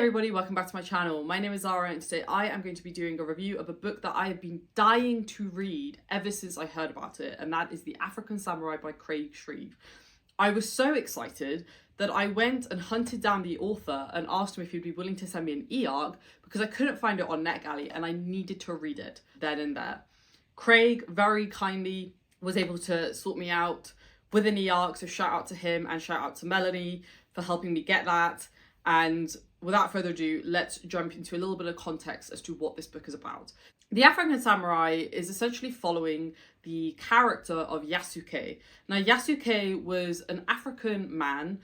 everybody, welcome back to my channel. My name is Zara and today I am going to be doing a review of a book that I have been dying to read ever since I heard about it, and that is The African Samurai by Craig Shreve. I was so excited that I went and hunted down the author and asked him if he'd be willing to send me an e-arc because I couldn't find it on NetGalley and I needed to read it then and there. Craig very kindly was able to sort me out with an e-arc, so shout out to him and shout out to Melanie for helping me get that. And without further ado, let's jump into a little bit of context as to what this book is about. The African Samurai is essentially following the character of Yasuke. Now, Yasuke was an African man.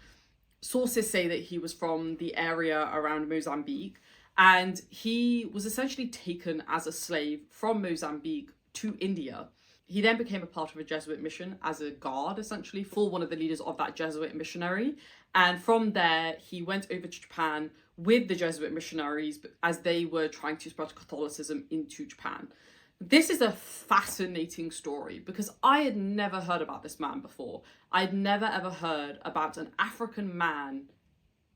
Sources say that he was from the area around Mozambique, and he was essentially taken as a slave from Mozambique to India. He then became a part of a Jesuit mission as a guard, essentially, for one of the leaders of that Jesuit missionary. And from there, he went over to Japan with the Jesuit missionaries as they were trying to spread Catholicism into Japan. This is a fascinating story because I had never heard about this man before. I'd never ever heard about an African man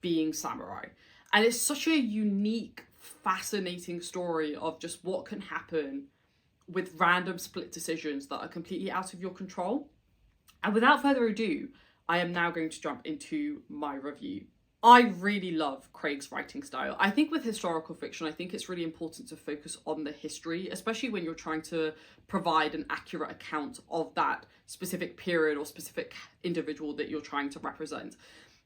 being samurai. And it's such a unique, fascinating story of just what can happen with random split decisions that are completely out of your control. And without further ado, I am now going to jump into my review. I really love Craig's writing style. I think with historical fiction, I think it's really important to focus on the history, especially when you're trying to provide an accurate account of that specific period or specific individual that you're trying to represent.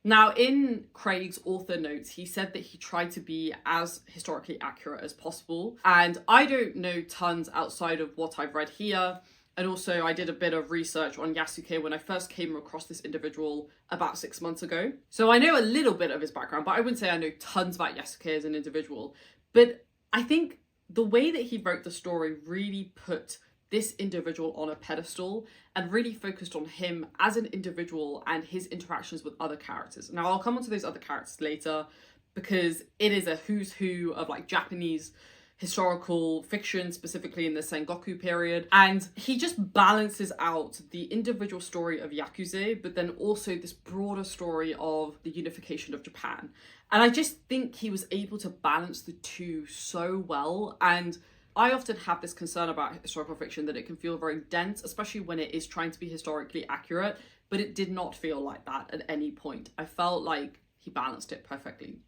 Now, in Craig's author notes, he said that he tried to be as historically accurate as possible. And I don't know tons outside of what I've read here. And also I did a bit of research on Yasuke when I first came across this individual about 6 months ago. So I know a little bit of his background, but I wouldn't say I know tons about Yasuke as an individual. But I think the way that he wrote the story really put this individual on a pedestal and really focused on him as an individual and his interactions with other characters. Now, I'll come on to those other characters later because it is a who's who of like Japanese historical fiction, specifically in the Sengoku period. And he just balances out the individual story of Yakuza, but then also this broader story of the unification of Japan. And I just think he was able to balance the two so well. And I often have this concern about historical fiction that it can feel very dense, especially when it is trying to be historically accurate, but it did not feel like that at any point. I felt like he balanced it perfectly.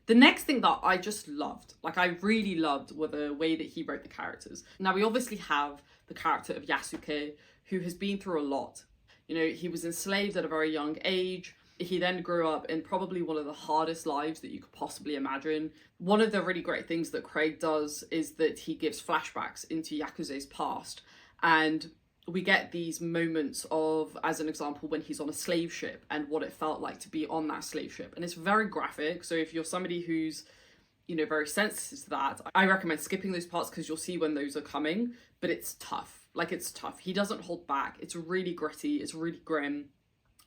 The next thing that I just loved, like I really loved, were the way that he wrote the characters. Now, we obviously have the character of Yasuke, who has been through a lot. You know, he was enslaved at a very young age. He then grew up in probably one of the hardest lives that you could possibly imagine. One of the really great things that Craig does is that he gives flashbacks into Yakuza's past. And we get these moments of, as an example, when he's on a slave ship and what it felt like to be on that slave ship. And it's very graphic. So if you're somebody who's, you know, very sensitive to that, I recommend skipping those parts because you'll see when those are coming. But it's tough. Like, it's tough. He doesn't hold back. It's really gritty. It's really grim.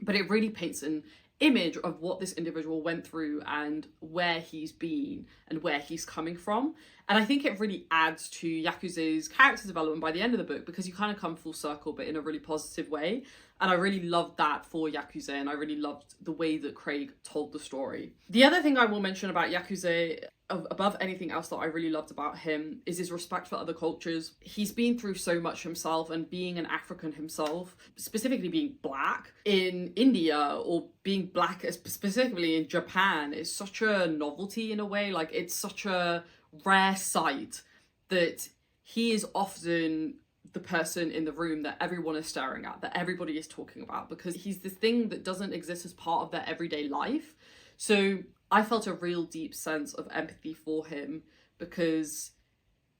But it really paints an image of what this individual went through and where he's been and where he's coming from. And I think it really adds to Yakuza's character development by the end of the book because you kind of come full circle, but in a really positive way. And I really loved that for Yakuza, and I really loved the way that Craig told the story. The other thing I will mention about Yakuza, above anything else that I really loved about him, is his respect for other cultures. He's been through so much himself, and being an African himself, specifically being black in India or being black specifically in Japan, is such a novelty in a way. Like, it's such a rare sight that he is often the person in the room that everyone is staring at, that everybody is talking about, because he's this thing that doesn't exist as part of their everyday life. So I felt a real deep sense of empathy for him because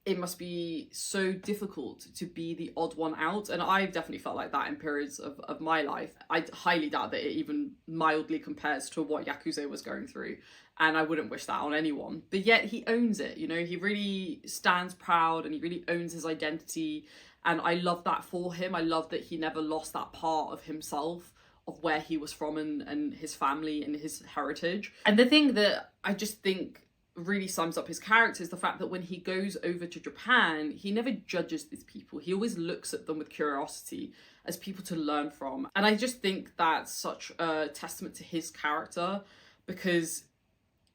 it must be so difficult to be the odd one out. And I've definitely felt like that in periods of my life. I highly doubt that it even mildly compares to what Yakuza was going through. And I wouldn't wish that on anyone. But yet he owns it, you know, he really stands proud and he really owns his identity. And I love that for him. I love that he never lost that part of himself, of where he was from and his family and his heritage. And the thing that I just think really sums up his character is the fact that when he goes over to Japan, he never judges these people. He always looks at them with curiosity as people to learn from. And I just think that's such a testament to his character because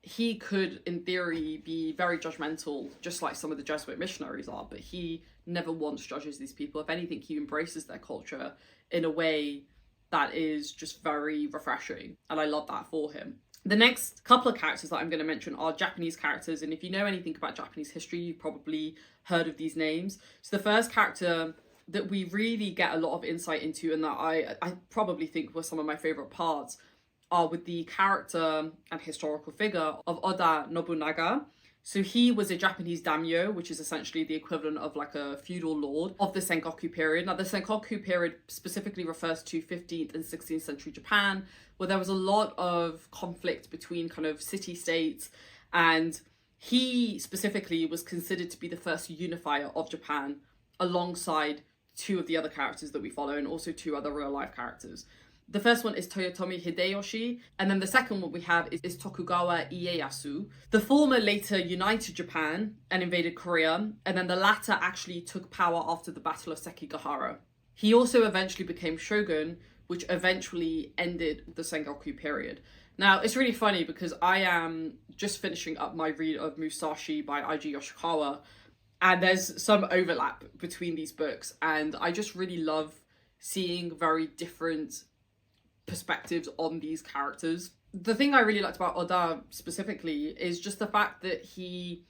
he could, in theory, be very judgmental, just like some of the Jesuit missionaries are, but he never once judges these people. If anything, he embraces their culture in a way that is just very refreshing, and I love that for him. The next couple of characters that I'm going to mention are Japanese characters, and if you know anything about Japanese history, you've probably heard of these names. So the first character that we really get a lot of insight into, and that I probably think were some of my favourite parts, are with the character and historical figure of Oda Nobunaga. So he was a Japanese daimyo, which is essentially the equivalent of like a feudal lord of the Sengoku period. Now, the Sengoku period specifically refers to 15th and 16th century Japan, where there was a lot of conflict between kind of city-states, and he specifically was considered to be the first unifier of Japan alongside two of the other characters that we follow, and also two other real-life characters. The first one is Toyotomi Hideyoshi, and then the second one we have is Tokugawa Ieyasu. The former later united Japan and invaded Korea, and then the latter actually took power after the Battle of Sekigahara. He also eventually became shogun, which eventually ended the Sengoku period. Now, it's really funny because I am just finishing up my read of Musashi by I.G. Yoshikawa, and there's some overlap between these books, and I just really love seeing very different perspectives on these characters. The thing I really liked about Oda specifically is just the fact that he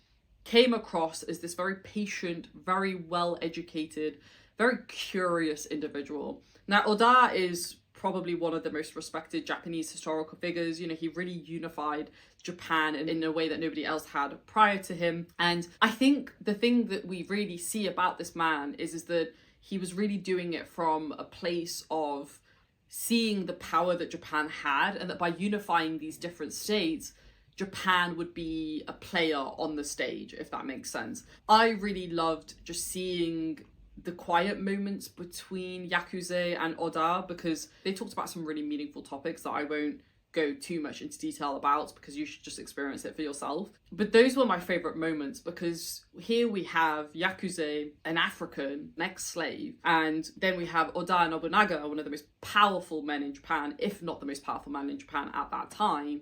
came across as this very patient, very well-educated, very curious individual. Now, Oda is probably one of the most respected Japanese historical figures. You know, he really unified Japan in a way that nobody else had prior to him. And I think the thing that we really see about this man is that he was really doing it from a place of seeing the power that Japan had, and that by unifying these different states, Japan would be a player on the stage, if that makes sense. I really loved just seeing the quiet moments between Yasuke and Oda, because they talked about some really meaningful topics that I won't go too much into detail about, because you should just experience it for yourself. But those were my favourite moments, because here we have Yasuke, an African, an ex-slave, and then we have Oda Nobunaga, one of the most powerful men in Japan, if not the most powerful man in Japan at that time.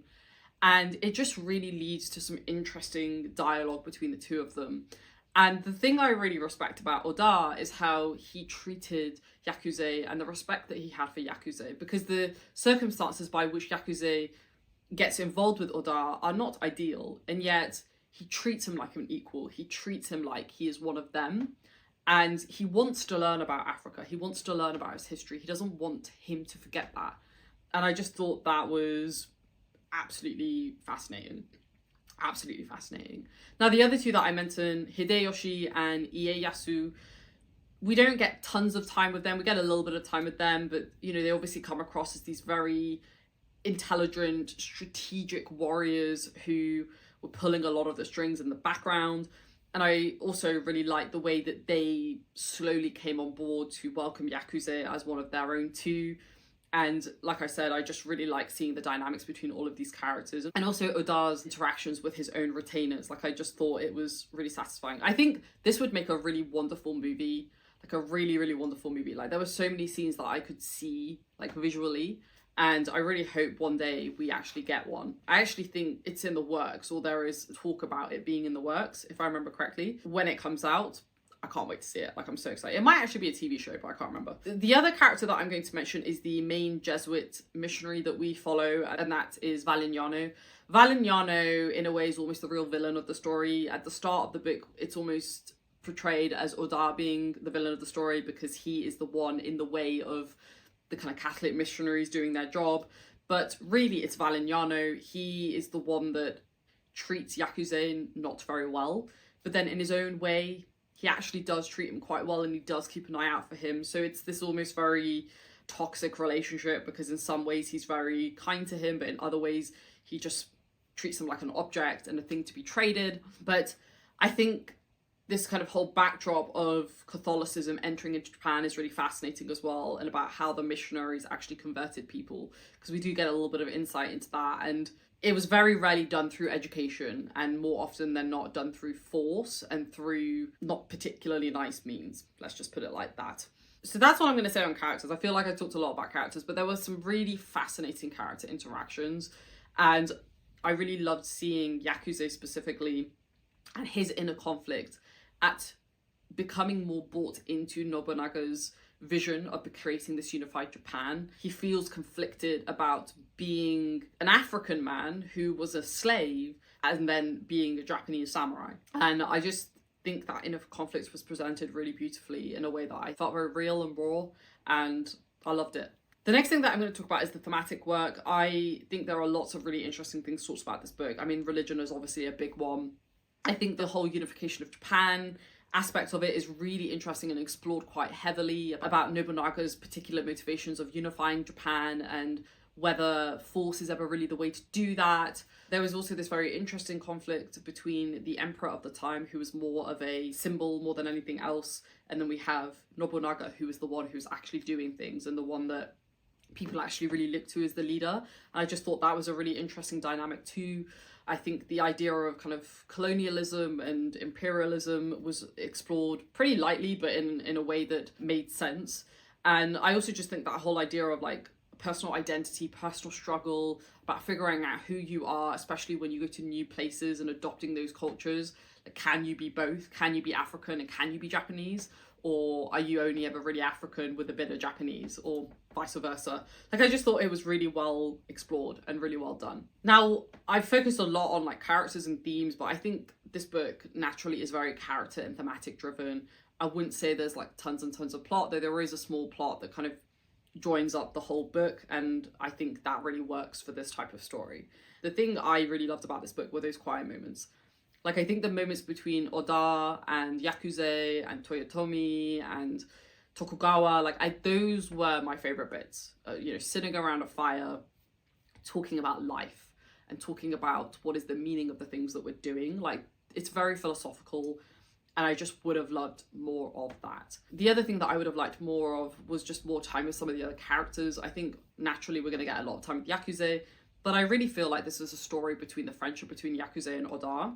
And it just really leads to some interesting dialogue between the two of them. And the thing I really respect about Oda is how he treated Yasuke and the respect that he had for Yasuke, because the circumstances by which Yasuke gets involved with Oda are not ideal, and yet he treats him like an equal. He treats him like he is one of them, and he wants to learn about Africa. He wants to learn about his history. He doesn't want him to forget that. And I just thought that was absolutely fascinating. Absolutely fascinating. Now, the other two that I mentioned, Hideyoshi and Ieyasu, we don't get tons of time with them. We get a little bit of time with them, but, you know, they obviously come across as these very intelligent, strategic warriors who were pulling a lot of the strings in the background. And I also really like the way that they slowly came on board to welcome Yasuke as one of their own too. And like I said, I just really like seeing the dynamics between all of these characters, and also Oda's interactions with his own retainers. Like, I just thought it was really satisfying. I think this would make a really wonderful movie, like a really, really wonderful movie. Like, there were so many scenes that I could see, like, visually, and I really hope one day we actually get one. I actually think it's in the works, or there is talk about it being in the works, if I remember correctly, when it comes out. I can't wait to see it. Like, I'm so excited. It might actually be a TV show, but I can't remember. The other character that I'm going to mention is the main Jesuit missionary that we follow, and that is Valignano. Valignano, in a way, is almost the real villain of the story. At the start of the book, it's almost portrayed as Oda being the villain of the story, because he is the one in the way of the kind of Catholic missionaries doing their job. But really, it's Valignano. He is the one that treats Yasuke not very well, but then in his own way, he actually does treat him quite well, and he does keep an eye out for him. So it's this almost very toxic relationship, because in some ways he's very kind to him, but in other ways he just treats him like an object and a thing to be traded. But I think this kind of whole backdrop of Catholicism entering into Japan is really fascinating as well, and about how the missionaries actually converted people, because we do get a little bit of insight into that. And it was very rarely done through education, and more often than not done through force and through not particularly nice means. Let's just put it like that. So that's what I'm going to say on characters. I feel like I talked a lot about characters, but there were some really fascinating character interactions, and I really loved seeing Yasuke specifically and his inner conflict at becoming more bought into Nobunaga's vision of creating this unified Japan. He feels conflicted about being an African man who was a slave and then being a Japanese samurai. And I just think that inner conflict was presented really beautifully in a way that I felt very real and raw, and I loved it. The next thing that I'm going to talk about is the thematic work. I think there are lots of really interesting things talked about this book. I mean, religion is obviously a big one. I think the whole unification of Japan aspect of it is really interesting and explored quite heavily about Nobunaga's particular motivations of unifying Japan and whether force is ever really the way to do that. There was also this very interesting conflict between the emperor of the time, who was more of a symbol more than anything else, and then we have Nobunaga, who is the one who's actually doing things and the one that people actually really look to as the leader. And I just thought that was a really interesting dynamic too. I think the idea of kind of colonialism and imperialism was explored pretty lightly, but in a way that made sense. And I also just think that whole idea of like personal identity, personal struggle, about figuring out who you are, especially when you go to new places and adopting those cultures. Like, can you be both? Can you be African and can you be Japanese? Or are you only ever really African with a bit of Japanese, or vice versa? Like, I just thought it was really well explored and really well done. Now, I've focused a lot on like characters and themes, but I think this book naturally is very character and thematic driven. I wouldn't say there's like tons and tons of plot, though there is a small plot that kind of joins up the whole book, and I think that really works for this type of story. The thing I really loved about this book were those quiet moments. Like, I think the moments between Oda and Yasuke and Toyotomi and Tokugawa, like, those were my favorite bits. Sitting around a fire, talking about life and talking about what is the meaning of the things that we're doing. Like, it's very philosophical, and I just would have loved more of that. The other thing that I would have liked more of was just more time with some of the other characters. I think naturally we're going to get a lot of time with Yasuke, but I really feel like this is a story between the friendship between Yasuke and Oda,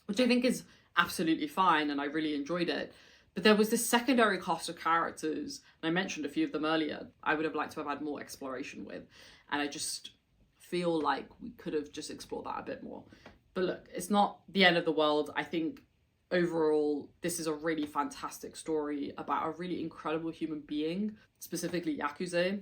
which I think is absolutely fine, and I really enjoyed it. But there was this secondary cast of characters, and I mentioned a few of them earlier, I would have liked to have had more exploration with, and I just feel like we could have just explored that a bit more. But look, it's not the end of the world. I think overall, this is a really fantastic story about a really incredible human being, specifically Yasuke,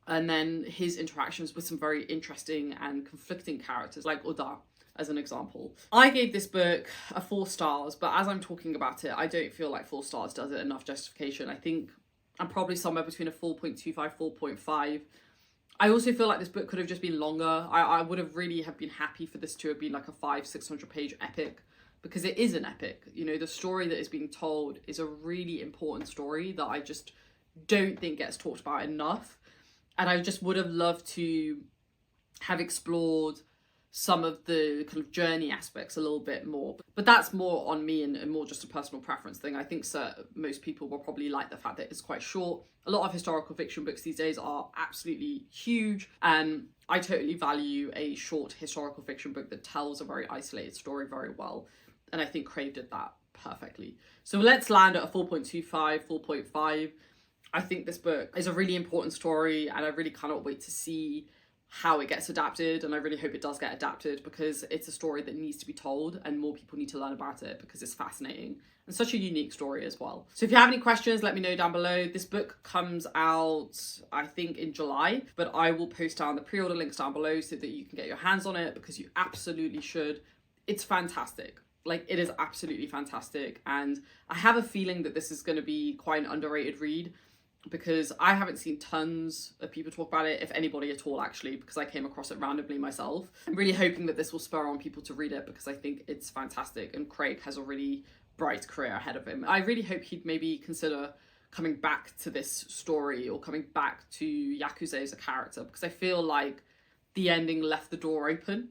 and then his interactions with some very interesting and conflicting characters like Oda, as an example. I gave this book a 4 stars, but as I'm talking about it, I don't feel like 4 stars does it enough justification. I think I'm probably somewhere between a 4.25, 4.5. I also feel like this book could have just been longer. I would have really have been happy for this to have been like a 500-600 page epic, because it is an epic. The story that is being told is a really important story that I just don't think gets talked about enough. And I just would have loved to have explored some of the kind of journey aspects a little bit more. But that's more on me and more just a personal preference thing. I think most people will probably like the fact that it's quite short. A lot of historical fiction books these days are absolutely huge, and I totally value a short historical fiction book that tells a very isolated story very well. And I think Craig did that perfectly. So let's land at a 4.25, 4.5. I think this book is a really important story, and I really cannot wait to see how it gets adapted, and I really hope it does get adapted, because it's a story that needs to be told and more people need to learn about it, because it's fascinating and such a unique story as well. So if you have any questions, let me know down below. This book comes out, I think, in July, but I will post down the pre-order links down below so that you can get your hands on it, because you absolutely should. It's fantastic. Like, it is absolutely fantastic, and I have a feeling that this is going to be quite an underrated read, because I haven't seen tons of people talk about it, if anybody at all, actually, because I came across it randomly myself. I'm really hoping that this will spur on people to read it, because I think it's fantastic, and Craig has a really bright career ahead of him. I really hope he'd maybe consider coming back to this story, or coming back to Yasuke as a character, because I feel like the ending left the door open.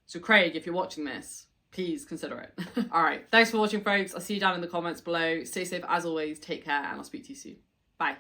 So Craig, if you're watching this, please consider it. All right, thanks for watching, folks. I'll see you down in the comments below. Stay safe as always, take care, and I'll speak to you soon. Bye.